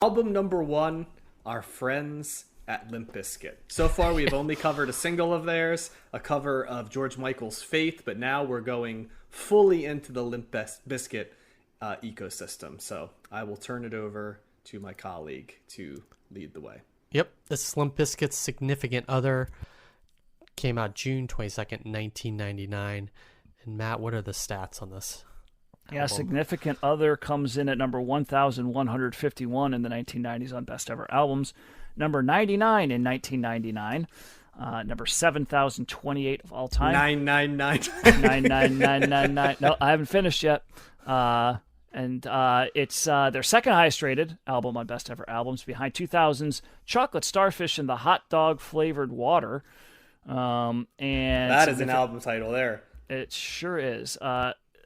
Album number 1, our friends at Limp Bizkit. So far, we have only covered a single of theirs, a cover of George Michael's Faith, but now we're going fully into the Limp Bizkit ecosystem. So I will turn it over to my colleague to lead the way. Yep, this is Limp Bizkit's Significant Other. Came out June 22nd, 1999. And Matt, what are the stats on this Yeah, album? Significant Other comes in at number 1,151 in the 1990s on Best Ever Albums. Number 99 in 1999. Number 7,028 of all time. 999. 99999. No, I haven't finished yet. And it's their second highest rated album on Best Ever Albums, behind 2000's Chocolate Starfish and the Hot Dog Flavored Water. And that is an album title there. It sure is.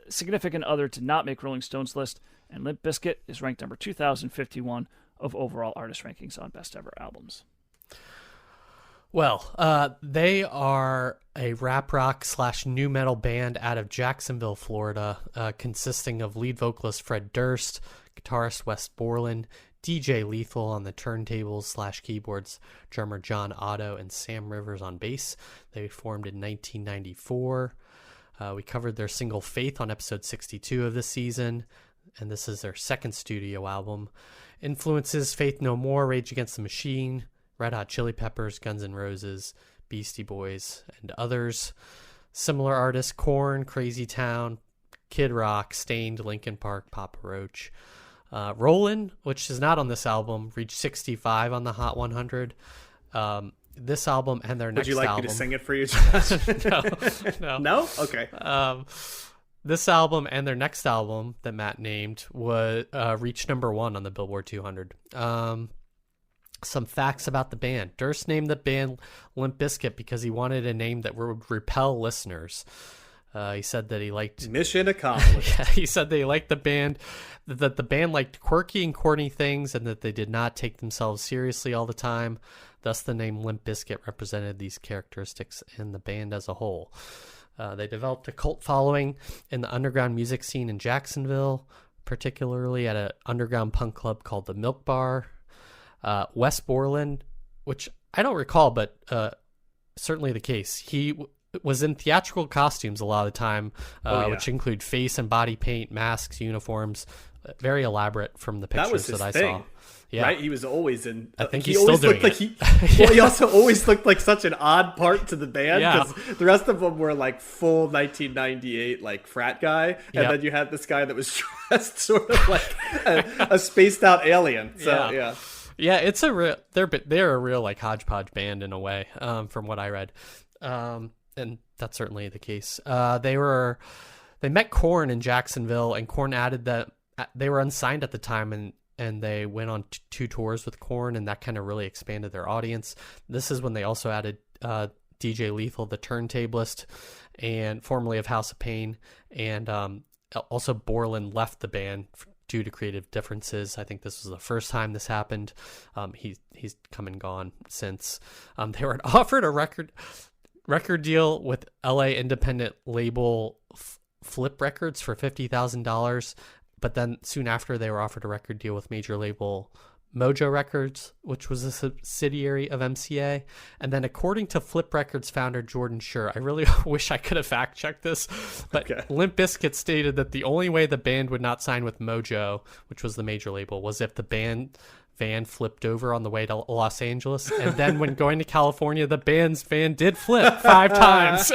Significant Other did not make Rolling Stone's list, and Limp Bizkit is ranked number 2051 of overall artist rankings on Best Ever Albums. Well, they are a rap rock / nu metal band out of Jacksonville, Florida, consisting of lead vocalist Fred Durst, guitarist Wes Borland, DJ Lethal on the turntables / keyboards, drummer John Otto, and Sam Rivers on bass. They formed in 1994. We covered their single Faith on episode 62 of this season, and this is their second studio album. Influences: Faith No More, Rage Against the Machine, Red Hot Chili Peppers, Guns N' Roses, Beastie Boys, and others. Similar artists: Korn, Crazy Town, Kid Rock, Stained, Linkin Park, Papa Roach. Rollin', which is not on this album, reached 65 on the Hot 100. This album and their next album... Would you like me to sing it for you, Josh? No. No? Okay. This album and their next album that Matt named was reached number 1 on the Billboard 200. Some facts about the band. Durst named the band Limp Bizkit because he wanted a name that would repel listeners. He said that he liked... Mission accomplished. Yeah, he said they liked the band, that the band liked quirky and corny things, and that they did not take themselves seriously all the time. Thus, the name Limp Bizkit represented these characteristics in the band as a whole. They developed a cult following in the underground music scene in Jacksonville, particularly at an underground punk club called the Milk Bar. Wes Borland, which I don't recall, but certainly the case. He was in theatrical costumes a lot of the time, which include face and body paint, masks, uniforms, very elaborate from the pictures that I saw. Yeah. Right? He was always in... I think he's still doing it. He also always looked like such an odd part to the band, because the rest of them were like full 1998 like frat guy, and then you had this guy that was dressed sort of like a spaced out alien. So yeah, it's a real... They're a real like hodgepodge band in a way, from what I read. And that's certainly the case. They met Korn in Jacksonville, and Korn added that they were unsigned at the time, and they went on 2 tours with Korn, and that kind of really expanded their audience. This is when they also added DJ Lethal, the turntablist, and formerly of House of Pain, and also Borland left the band due to creative differences. I think this was the first time this happened. He's come and gone since. They were offered a record deal with LA independent label Flip Records for $50,000, but then soon after they were offered a record deal with major label Mojo Records, which was a subsidiary of MCA. And then according to Flip Records founder Jordan Schur, I really wish I could have fact checked this, but Limp Bizkit stated that the only way the band would not sign with Mojo, which was the major label, was if the band van flipped over on the way to Los Angeles, and then when going to California, the band's van did flip 5 times,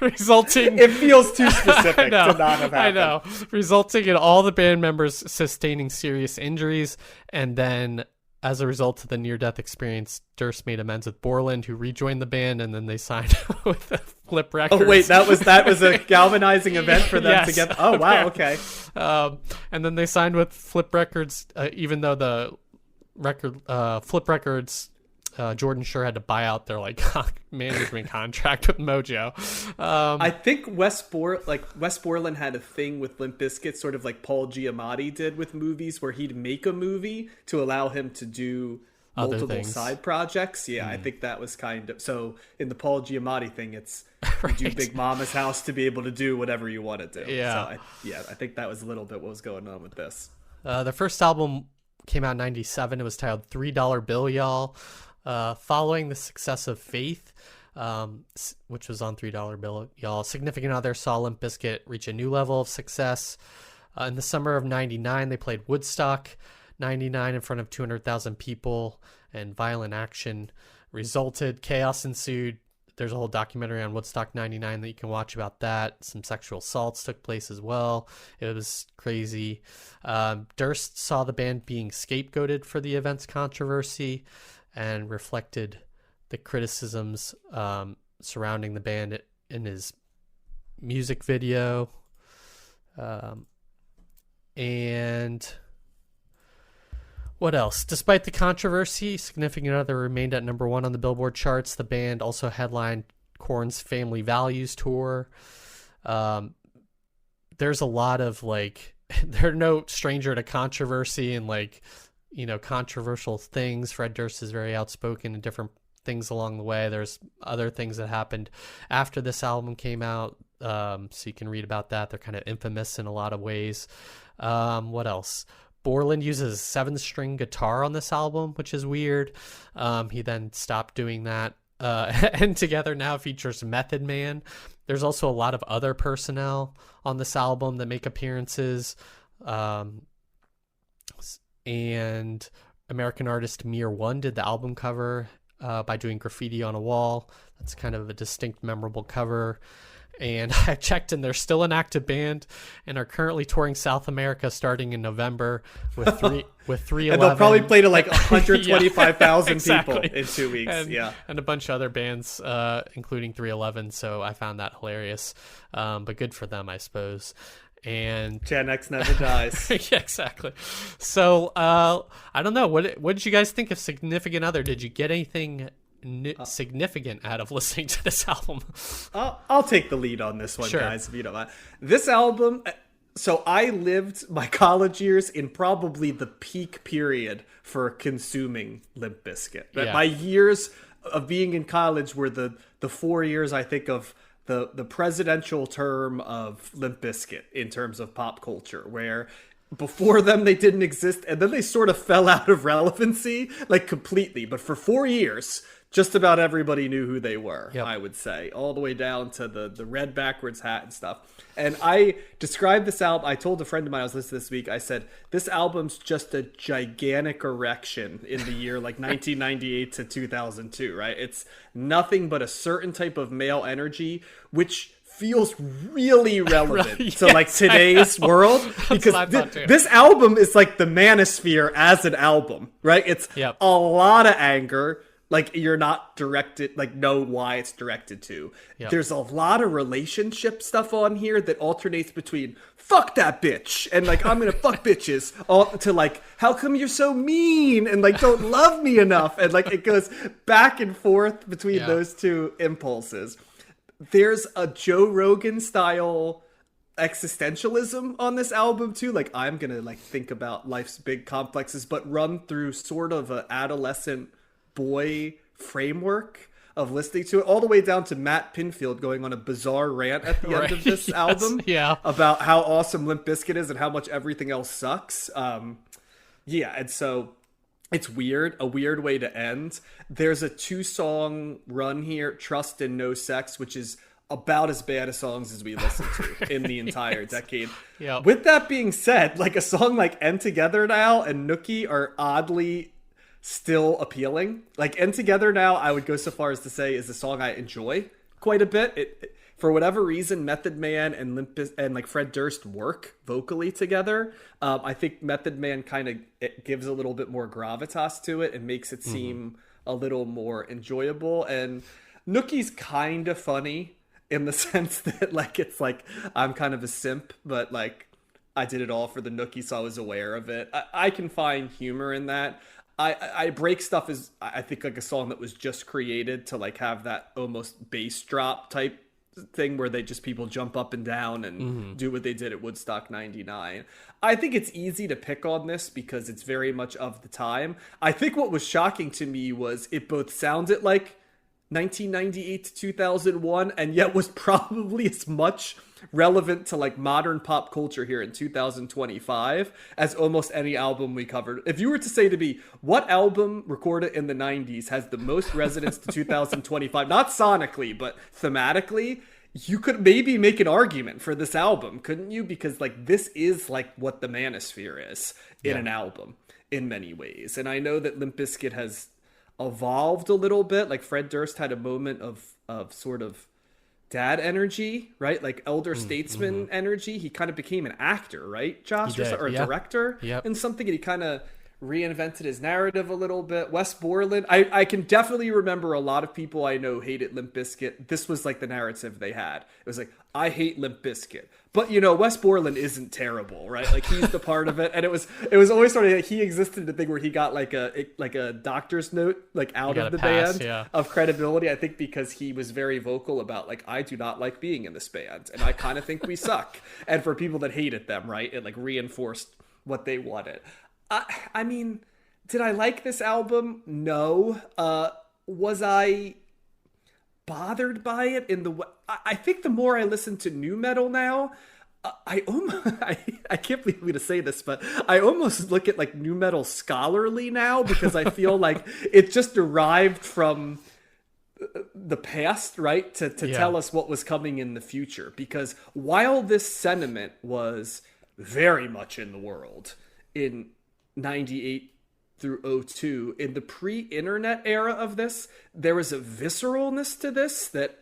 resulting... It feels too specific to not have happened. I know, resulting in all the band members sustaining serious injuries, and then as a result of the near-death experience, Durst made amends with Borland, who rejoined the band, and then they signed with Flip Records. Oh wait, that was a galvanizing event for them to get. Oh wow, okay. And then they signed with Flip Records, even though the Flip Records, Jordan Schur had to buy out their management contract with Mojo. I think Wes Borland had a thing with Limp Bizkit, sort of like Paul Giamatti did with movies, where he'd make a movie to allow him to do multiple side projects. I think that was kind of so. In the Paul Giamatti thing, it's you do Big Mama's House to be able to do whatever you want to do. I think that was a little bit what was going on with this. The first album came out in 97. It was titled $3 Bill, Y'all. Following the success of Faith, which was on $3 Bill, Y'all, Significant Other saw Limp Bizkit reach a new level of success. In the summer of 99, they played Woodstock 99 in front of 200,000 people, and violent action resulted. Chaos ensued. There's a whole documentary on Woodstock 99 that you can watch about that. Some sexual assaults took place as well. It was crazy. Durst saw the band being scapegoated for the event's controversy and reflected the criticisms surrounding the band in his music video. And what else? Despite the controversy, Significant Other remained at number 1 on the Billboard charts. The band also headlined Korn's Family Values tour. There's a lot of like, they're no stranger to controversy and like, you know, controversial things. Fred Durst is very outspoken in different things along the way. There's other things that happened after this album came out. So you can read about that. They're kind of infamous in a lot of ways. What else? Borland uses a 7-string guitar on this album, which is weird. He then stopped doing that. And Together Now features Method Man. There's also a lot of other personnel on this album that make appearances. And American artist Mir One did the album cover by doing graffiti on a wall. That's kind of a distinct, memorable cover. And I checked, and they're still an active band and are currently touring South America starting in November with 311. And they'll probably play to like 125,000 yeah, exactly. people in 2 weeks. And a bunch of other bands, including 311. So I found that hilarious. But good for them, I suppose. And Gen X never dies. Yeah, exactly. So I don't know. What did you guys think of Significant Other? Did you get anything significant out of listening to this album? I'll take the lead on this one, sure, guys, if you don't mind. This album, so I lived my college years in probably the peak period for consuming Limp Bizkit. Yeah. My years of being in college were the 4 years, I think, of the presidential term of Limp Bizkit in terms of pop culture, where before them they didn't exist, and then they sort of fell out of relevancy, like completely. But for 4 years, just about everybody knew who they were, yep. I would say, all the way down to the red backwards hat and stuff. And I described this album, I told a friend of mine I was listening this week, I said, this album's just a gigantic erection in the year like 1998 to 2002, right? It's nothing but a certain type of male energy, which feels really relevant to like today's world, because this album is like the manosphere as an album, right? It's a lot of anger. Like, you're not directed, like, know why it's directed to. Yep. There's a lot of relationship stuff on here that alternates between fuck that bitch and like, I'm gonna fuck bitches, all to like, how come you're so mean and like don't love me enough, and like it goes back and forth between those two impulses. There's a Joe Rogan style existentialism on this album too. Like, I'm gonna like think about life's big complexes, but run through sort of an adolescent boy framework of listening to it, all the way down to Matt Pinfield going on a bizarre rant at the end of this album about how awesome Limp Bizkit is and how much everything else sucks. And so it's weird, a weird way to end. There's a 2-song run here, Trust and No Sex, which is about as bad as songs as we listened to in the entire decade. Yep. With that being said, like a song like End Together Now and Nookie are oddly still appealing. Like, End Together Now, I would go so far as to say, is a song I enjoy quite a bit. It for whatever reason, Method Man and Limp Bizkit and like Fred Durst work vocally together. I think Method Man kind of gives a little bit more gravitas to it and makes it seem a little more enjoyable. And Nookie's kind of funny in the sense that like, it's like, I'm kind of a simp, but like I did it all for the Nookie, so I was aware of it. I can find humor in that. I Break Stuff is, I think, like a song that was just created to like have that almost bass drop type thing where they just, people jump up and down and do what they did at Woodstock 99. I think it's easy to pick on this because it's very much of the time. I think what was shocking to me was it both sounded like 1998 to 2001, and yet was probably as much relevant to like modern pop culture here in 2025 as almost any album we covered. If you were to say to me, what album recorded in the 90s has the most resonance to 2025, not sonically, but thematically, you could maybe make an argument for this album, couldn't you? Because like this is like what the manosphere is in an album in many ways. And I know that Limp Bizkit has evolved a little bit. Like Fred Durst had a moment of sort of dad energy, right? Like elder statesman energy. He kind of became an actor, right, Josh? Or a director in something, and he kind of reinvented his narrative a little bit. Wes Borland, I can definitely remember a lot of people I know hated Limp Bizkit. This was like the narrative they had. It was like, I hate Limp Bizkit. But, you know, Wes Borland isn't terrible, right? Like, he's the part of it. And it was always sort of like he existed in the thing where he got like a doctor's note, like out of the band of credibility. I think because he was very vocal about like, I do not like being in this band. And I kind of think we suck. And for people that hated them, right? It like reinforced what they wanted. I mean, did I like this album? No. Was I bothered by it in the way? I think the more I listen to nu metal now, I can't believe I'm going to say this, but I almost look at like nu metal scholarly now, because I feel like it just derived from the past, right? To tell us what was coming in the future. Because while this sentiment was very much in the world in 98 through 02, in the pre-internet era of this, there was a visceralness to this that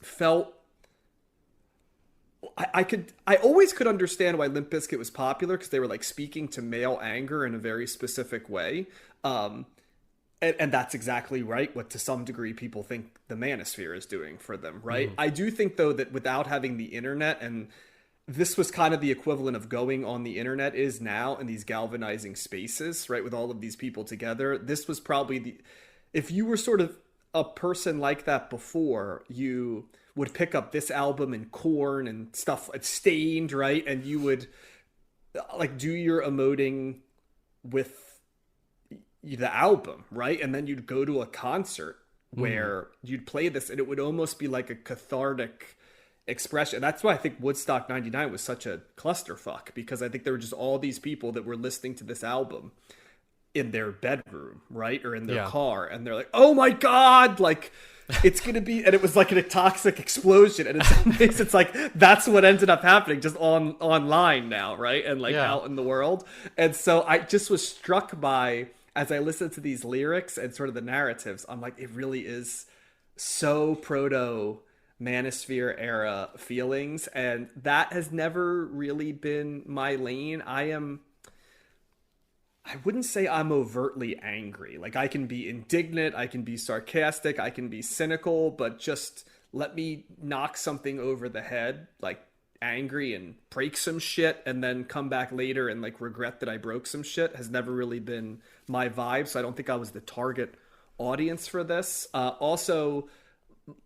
felt I always could understand why Limp Bizkit was popular, because they were like speaking to male anger in a very specific way, and that's exactly right what to some degree people think the manosphere is doing for them, right? I do think though that without having the internet, and this was kind of the equivalent of going on the internet is now in these galvanizing spaces, right? With all of these people together. This was probably if you were sort of a person like that before, you would pick up this album and Korn and stuff, it's Stained, right? And you would like do your emoting with the album, right? And then you'd go to a concert where you'd play this and it would almost be like a cathartic expression. That's why I think Woodstock 99 was such a clusterfuck, because I think there were just all these people that were listening to this album in their bedroom, right? Or in their car, and they're like, oh my God, like it's gonna be, and it was like a toxic explosion, and in some ways it's like that's what ended up happening just online now, right? And like out in the world. And so I just was struck by, as I listened to these lyrics and sort of the narratives, I'm like, it really is so proto manosphere era feelings, and that has never really been my lane. I wouldn't say I'm overtly angry. Like, I can be indignant, I can be sarcastic, I can be cynical, but just let me knock something over the head, like angry, and break some shit, and then come back later and like regret that I broke some shit, has never really been my vibe. So I don't think I was the target audience for this. Also,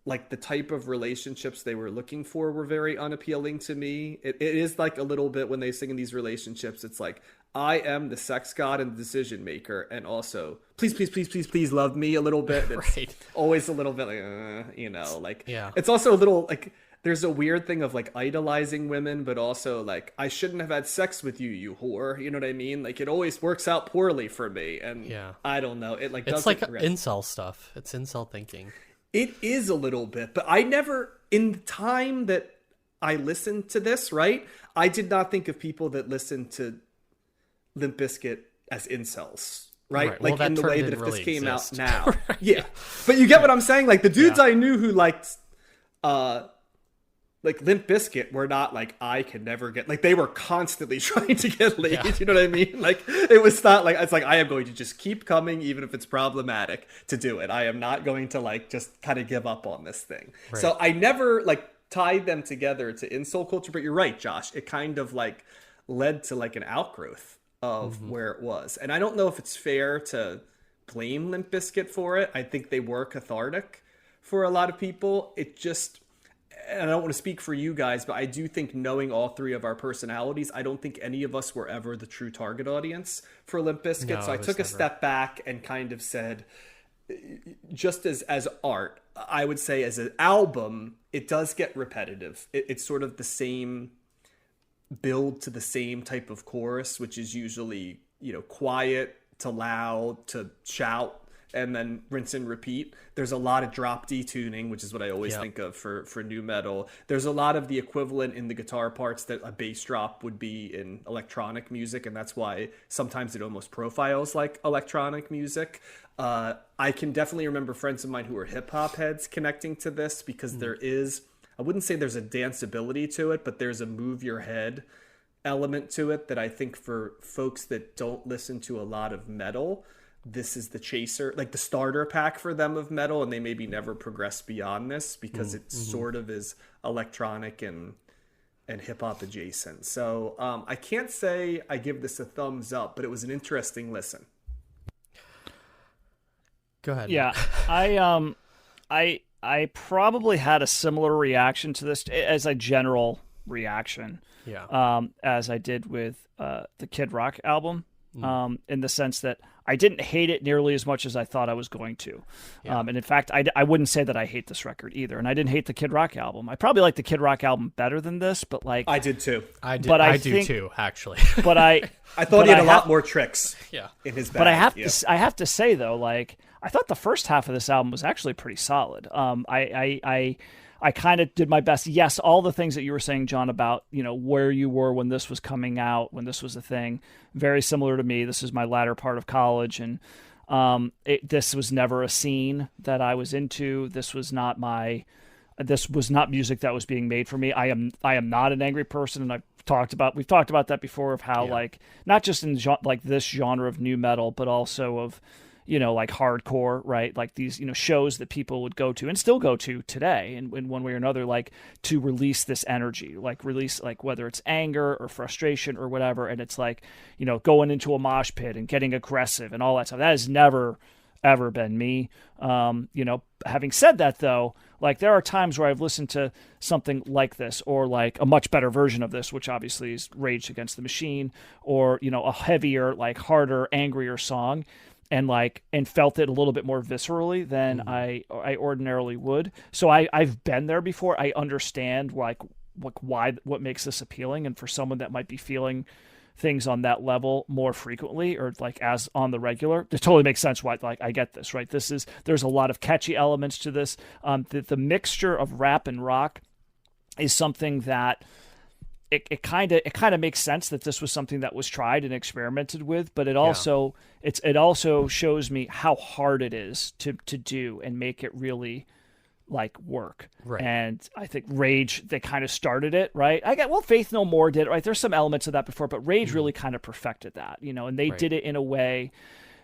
like the type of relationships they were looking for were very unappealing to me. It is like a little bit when they sing in these relationships, it's like, I am the sex god and the decision maker, and also please, please, please, please, please love me a little bit. It's always a little bit like, you know, like, it's also a little like, there's a weird thing of like idolizing women, but also like, I shouldn't have had sex with you, you whore. You know what I mean? Like, it always works out poorly for me. And I don't know. It like, it's like incel stuff. It's incel thinking. It is a little bit, but I never, in the time that I listened to this, right, I did not think of people that listened to Limp Bizkit as incels, right? Like, in the way that if this came out now. But you get what I'm saying? Like, the dudes I knew who liked like Limp Bizkit were not like, I can never get, like, they were constantly trying to get laid. You know what I mean? Like, it was not like, it's like, I am going to just keep coming even if it's problematic to do it. I am not going to like just kind of give up on this thing. So I never like tied them together to insult culture. But you're right, Josh, it kind of like led to like an outgrowth of where it was. And I don't know if it's fair to blame Limp Bizkit for it. I think they were cathartic for a lot of people. It just, and I don't want to speak for you guys, but I do think, knowing all three of our personalities, I don't think any of us were ever the true target audience for Limp Bizkit. So I took a step back and kind of said, just as art, I would say as an album, it does get repetitive. It's sort of the same build to the same type of chorus, which is usually, quiet to loud to shout, and then rinse and repeat. There's a lot of drop D tuning, which is what I always think of for nu metal. There's a lot of the equivalent in the guitar parts that a bass drop would be in electronic music, and that's why sometimes it almost profiles like electronic music. I can definitely remember friends of mine who are hip-hop heads connecting to this, because there is, I wouldn't say there's a danceability to it, but there's a move your head element to it that I think for folks that don't listen to a lot of metal, this is the chaser, like the starter pack for them of metal, and they maybe never progress beyond this because it sort of is electronic and hip-hop adjacent. So I can't say I give this a thumbs up, but it was an interesting listen. Go ahead. Yeah, I probably had a similar reaction to this as a general reaction. Yeah. As I did with the Kid Rock album, in the sense that I didn't hate it nearly as much as I thought I was going to. Yeah. And in fact, I wouldn't say that I hate this record either. And I didn't hate the Kid Rock album. I probably like the Kid Rock album better than this, but like I did too. I did. But I think, do too, actually. But I thought he had a lot more tricks. Yeah. In his bag. But I have to say though, like I thought the first half of this album was actually pretty solid. I kind of did my best. Yes, all the things that you were saying, John, about, where you were when this was coming out, when this was a thing, very similar to me. This is my latter part of college, and this was never a scene that I was into. This was not music that was being made for me. I am not an angry person, and we've talked about that before, of how like not just in like this genre of nu metal, but also of like hardcore, right? Like these, shows that people would go to and still go to today in one way or another, like to release this energy, like whether it's anger or frustration or whatever. And it's like, going into a mosh pit and getting aggressive and all that stuff. That has never, ever been me. Having said that though, like there are times where I've listened to something like this, or like a much better version of this, which obviously is Rage Against the Machine, or, a heavier, like harder, angrier song, and felt it a little bit more viscerally than I ordinarily would. So I've been there before. I understand why what makes this appealing, and for someone that might be feeling things on that level more frequently, or like as on the regular, it totally makes sense why, like, I get this, right? There's a lot of catchy elements to this. The mixture of rap and rock is something that it kind of makes sense that this was something that was tried and experimented with, but it also shows me how hard it is to do and make it really like work. Right. And I think Rage, they kind of started it, right? Faith No More did it, right? There's some elements of that before, but Rage really kind of perfected that, and they did it in a way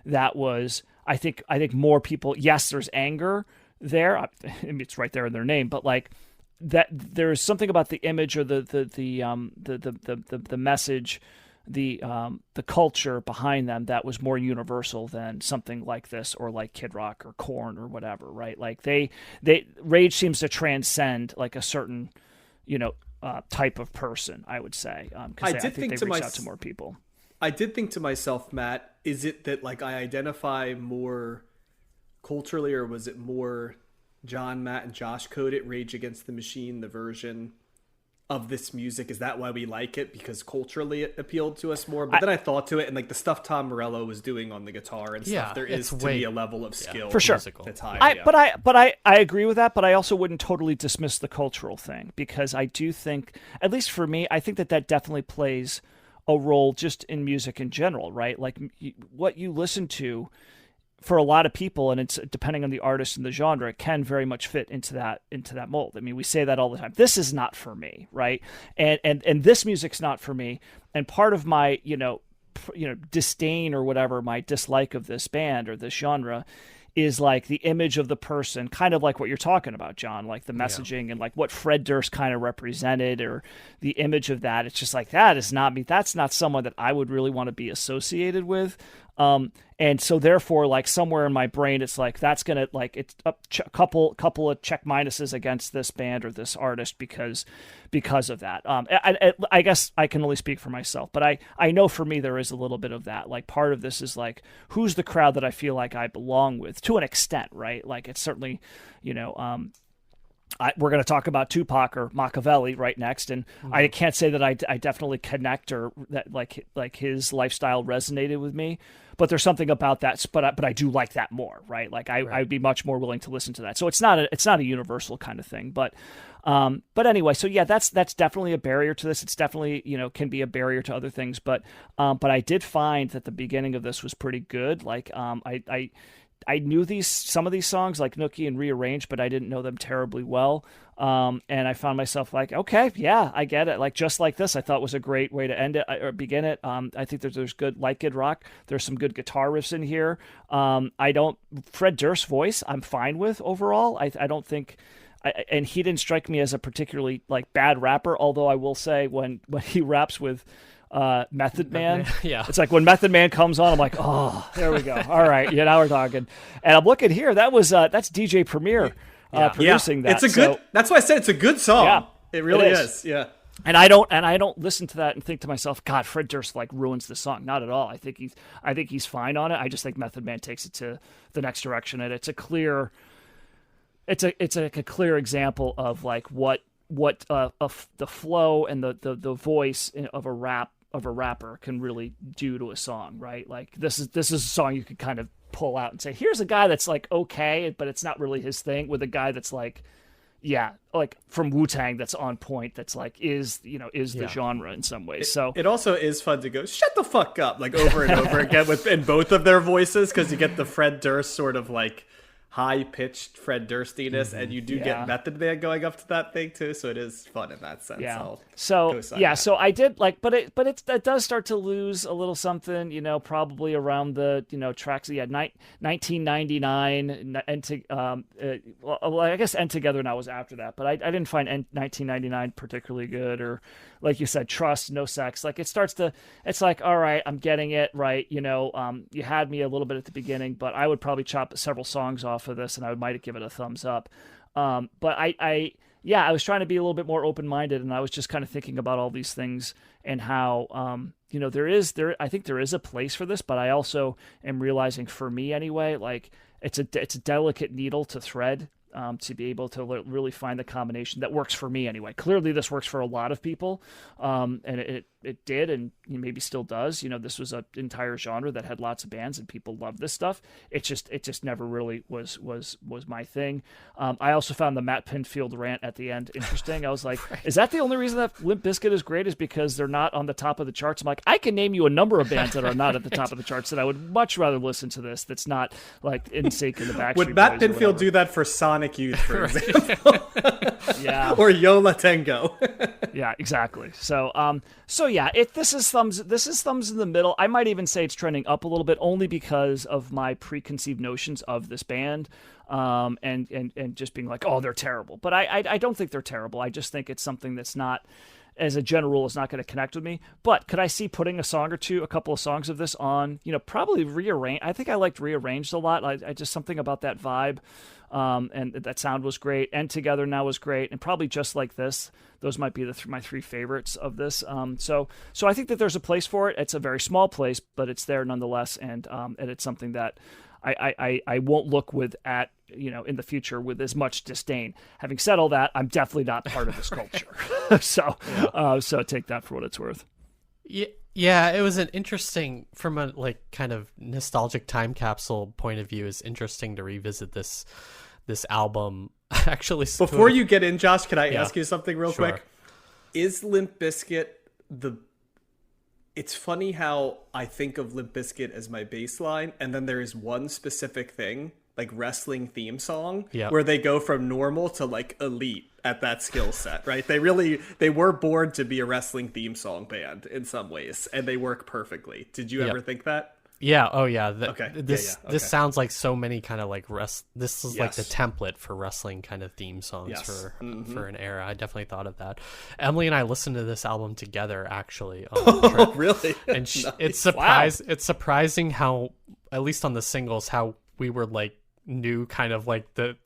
that was, I think more people, yes, there's anger there. It's right there in their name, but like, that there's something about the image or the message, the culture behind them that was more universal than something like this, or like Kid Rock or Korn or whatever, right? Like Rage seems to transcend like a certain, type of person, I would say. I think they reached out to more people. I did think to myself, Matt, is it that like I identify more culturally, or was it more John, Matt, and Josh coded Rage Against the Machine, the version of this music? Is that why we like it? Because culturally it appealed to us more? But then I thought to it, and like the stuff Tom Morello was doing on the guitar and stuff, there is to be a level of skill. For sure. That's high. But I agree with that, but I also wouldn't totally dismiss the cultural thing, because I do think, at least for me, I think that definitely plays a role just in music in general, right? Like what you listen to, for a lot of people, and it's depending on the artist and the genre, it can very much fit into that mold. I mean, we say that all the time. This is not for me, right? And this music's not for me. And part of my disdain or whatever, my dislike of this band or this genre, is like the image of the person, kind of like what you're talking about, John, like the messaging and like what Fred Durst kind of represented, or the image of that. It's just like, that is not me. That's not someone that I would really want to be associated with. And so therefore, like somewhere in my brain, it's like that's gonna like it's a couple of check minuses against this band or this artist because of that. I guess I can only speak for myself, but I know for me there is a little bit of that. Like part of this is like who's the crowd that I feel like I belong with to an extent, right? Like it's certainly, we're going to talk about Tupac or Machiavelli right next, and I can't say that I definitely connect or that like his lifestyle resonated with me, but there's something about that. But I do like that more, right? Like I'd be much more willing to listen to that. So it's not a universal kind of thing, but anyway, so yeah, that's definitely a barrier to this. It's definitely can be a barrier to other things, but I did find that the beginning of this was pretty good. Like I knew some of these songs like Nookie and Rearranged, but I didn't know them terribly well. And I found myself like, okay, yeah, I get it. Like Just Like This, I thought was a great way to end it or begin it. I think there's good, like Kid Rock. There's some good guitar riffs in here. Fred Durst's voice, I'm fine with overall. I don't think, and he didn't strike me as a particularly like bad rapper. Although I will say when he raps with Method Man. Yeah. It's like when Method Man comes on, I'm like, oh, there we go. All right. Yeah, now we're talking. And I'm looking here. That's DJ Premier producing that. That's why I said it's a good song. Yeah, it really is. Yeah. And I don't listen to that and think to myself, God, Fred Durst like ruins the song. Not at all. I think he's fine on it. I just think Method Man takes it to the next direction. And it's a clear example of like what the flow and the voice of a rapper can really do to a song, right? Like this is a song you could kind of pull out and say, here's a guy that's like okay, but it's not really his thing, with a guy that's like, yeah, like from Wu-Tang that's on point, that's like is the genre in some ways. So it also is fun to go shut the fuck up like over and over again in both of their voices, because you get the Fred Durst sort of like high-pitched Fred Durstiness, and you do get Method Man going up to that thing too, so it is fun in that sense. Yeah. So I did like, but it does start to lose a little something, probably around the tracks. 1999, well, I guess End Together Now was after that, but I didn't find 1999 particularly good, or like you said, Trust, No Sex. Like it's like, all right, I'm getting it right. You had me a little bit at the beginning, but I would probably chop several songs off of this and I might give it a thumbs up. But I was trying to be a little bit more open-minded, and I was just kind of thinking about all these things and how, I think there is a place for this, but I also am realizing, for me anyway, like it's a delicate needle to thread, to be able to really find the combination that works for me anyway. Clearly this works for a lot of people. And it did, and maybe still does. This was an entire genre that had lots of bands and people loved this stuff. It just never really was my thing. I also found the Matt Pinfield rant at the end interesting. I was like, is that the only reason that Limp Bizkit is great, is because they're not on the top of the charts? I'm like, I can name you a number of bands that are not at the top of the charts that I would much rather listen to this. That's not like NSYNC and the Backstreet Boys. Would Matt Pinfield do that for Sonic Youth, for example? Yeah. Or Yola Tango. Yeah, exactly. So yeah, this is thumbs in the middle. I might even say it's trending up a little bit, only because of my preconceived notions of this band, and just being like, oh, they're terrible. But I don't think they're terrible. I just think it's something that's not, as a general rule, is not going to connect with me. But could I see putting a couple of songs of this on? Probably Rearrange. I think I liked Rearranged a lot. I just, something about that vibe. And that sound was great. End Together Now was great, and probably Just Like This. Those might be my three favorites of this. So I think that there's a place for it. It's a very small place, but it's there nonetheless, and it's something that I won't look in the future with as much disdain. Having said all that, I'm definitely not part of this culture. So take that for what it's worth. Yeah, it was an interesting, from a like kind of nostalgic time capsule point of view, is interesting to revisit this album. Actually, before you get in, Josh, can I ask you something real quick? Is Limp Bizkit it's funny how I think of Limp Bizkit as my baseline, and then there is one specific thing, like wrestling theme song, where they go from normal to like elite at that skill set, right? They were born to be a wrestling theme song band in some ways, and they work perfectly. Did you ever think that? Yeah. Oh, yeah. Okay. This Okay. this sounds like so many kind of like This is like the Yes. template for wrestling kind of theme songs Yes. for an era. I definitely thought of that. Emily and I listened to this album together actually. On the Oh, trip. really? And it's surprising how, at least on the singles, how we were like knew kind of like the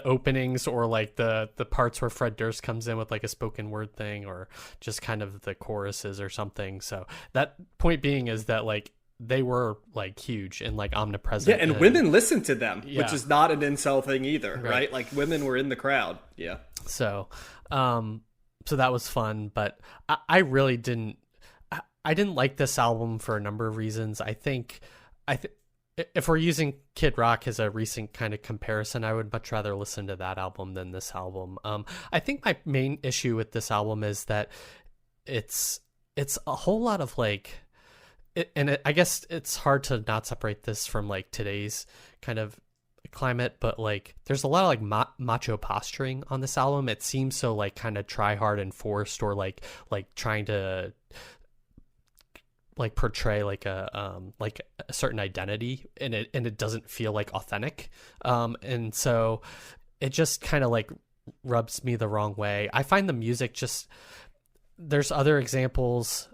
openings, or like the parts where Fred Durst comes in with like a spoken word thing, or just kind of the choruses or something. So that point being is that like they were like huge and like omnipresent. Yeah, and women listened to them, Yeah. which is not an incel thing either, Right. right? Like women were in the crowd. Yeah. So so that was fun, but I really didn't I didn't like this album for a number of reasons. I think if we're using Kid Rock as a recent kind of comparison, I would much rather listen to that album than this album. I think my main issue with this album is that it's a whole lot of like, I guess it's hard to not separate this from like today's kind of climate, but like there's a lot of like macho posturing on this album. It seems so like kind of try hard and forced, or like trying to like portray like a certain identity, and it doesn't feel like authentic, and so it just kind of like rubs me the wrong way. I find the music just, there's other examples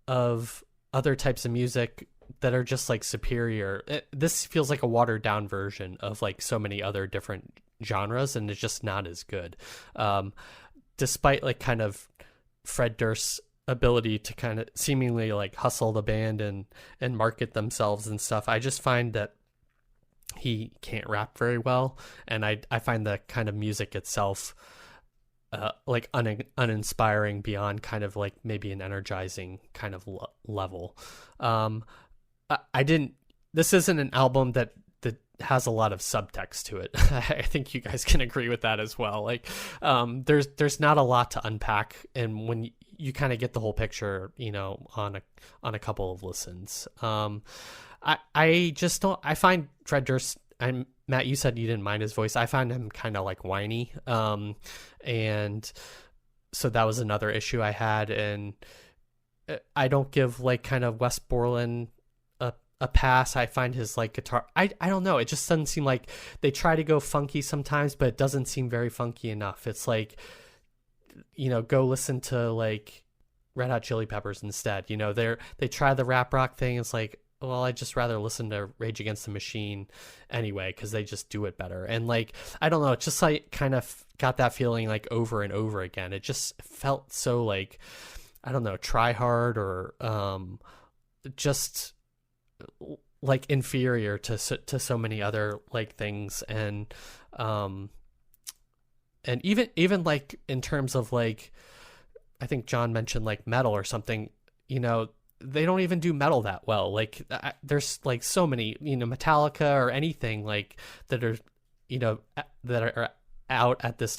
of other types of music that are just like superior. This feels like a watered down version of like so many other different genres, and it's just not as good, despite like kind of Fred Durst's ability to kind of seemingly like hustle the band and market themselves and stuff. I just find that he can't rap very well, and I find the kind of music itself like uninspiring beyond kind of like maybe an energizing kind of level. This isn't an album that has a lot of subtext to it. I think you guys can agree with that as well. Like, there's not a lot to unpack, and when you kind of get the whole picture, you know, on a couple of listens. I just don't. I find Fred Durst. Matt, you said you didn't mind his voice. I find him kind of like whiny, and so that was another issue I had. And I don't give like kind of Wes Borland a pass. I find his like guitar, I don't know, it just doesn't seem like, they try to go funky sometimes, but it doesn't seem very funky enough. It's like, you know, go listen to like Red Hot Chili Peppers instead. You know, they try the rap rock thing. It's like, well, I'd just rather listen to Rage Against the Machine anyway, because they just do it better. And like, I don't know, it just like kind of got that feeling like over and over again. It just felt so like, I don't know, try hard, or just like inferior to so many other like things. And even like in terms of like, I think John mentioned like metal or something, you know, they don't even do metal that well. Like there's like so many, you know, Metallica or anything like that are, you know, that are out at this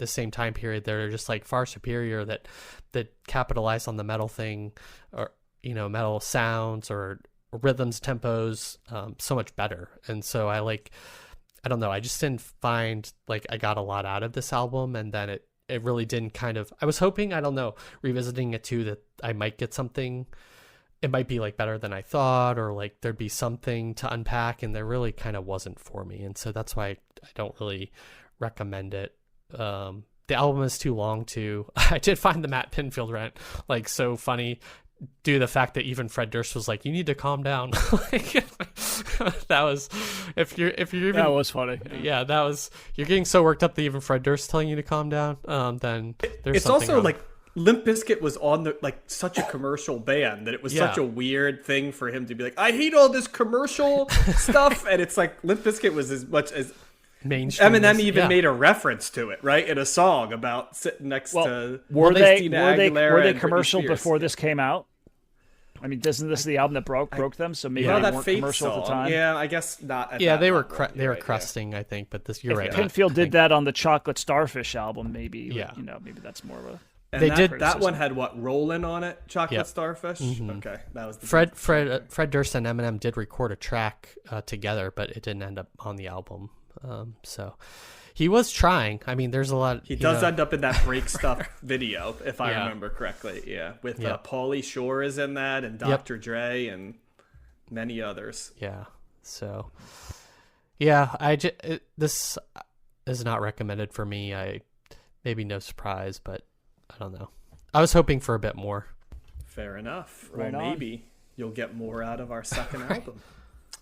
same time period, that are just like far superior, that capitalize on the metal thing, or, you know, metal sounds or rhythms, tempos, so much better. And so I don't know, I just didn't find like I got a lot out of this album, and then it really didn't kind of, I was hoping, I don't know, revisiting it too, that I might get something, it might be like better than I thought, or like there'd be something to unpack, and there really kind of wasn't for me. And so that's why I don't really recommend it. The album is too long too. I did find the Matt Pinfield rant like so funny, due to the fact that even Fred Durst was like, you need to calm down. Like, that was, if you're even, that was funny. Yeah, that was, you're getting so worked up that even Fred Durst telling you to calm down, then there's it's something also wrong. like Limp Bizkit was on the like such a commercial band that it was such a weird thing for him to be like, I hate all this commercial stuff. And it's like Limp Bizkit was as much as mainstream. Eminem even made a reference to it, right, in a song about sitting next to were they Christina Aguilera were they and Britney commercial Spears. before this came out? I mean, isn't this the album that broke them? So maybe they that weren't Faith commercial song. at the time. Yeah, I guess not. At Yeah, that they were level. they were Right, crusting, I think, but this, you're right. Pinfield did that on the Chocolate Starfish album, maybe. Yeah. You know, maybe that's more of a. And They that, did- that one had what, Rollin' on it, Chocolate Yep. Starfish. Mm-hmm. Okay, that was the Fred Durst and Eminem did record a track together, but it didn't end up on the album. So he was trying. I mean, there's a lot. He does end up in that Break Stuff video, if I Yeah. remember correctly. Yeah, with Yep. Pauly Shore is in that, and Dr. Dre, and many others. Yeah. So, yeah, this is not recommended for me. Maybe no surprise, but I don't know. I was hoping for a bit more. Fair enough. Right well, on. Maybe you'll get more out of our second album.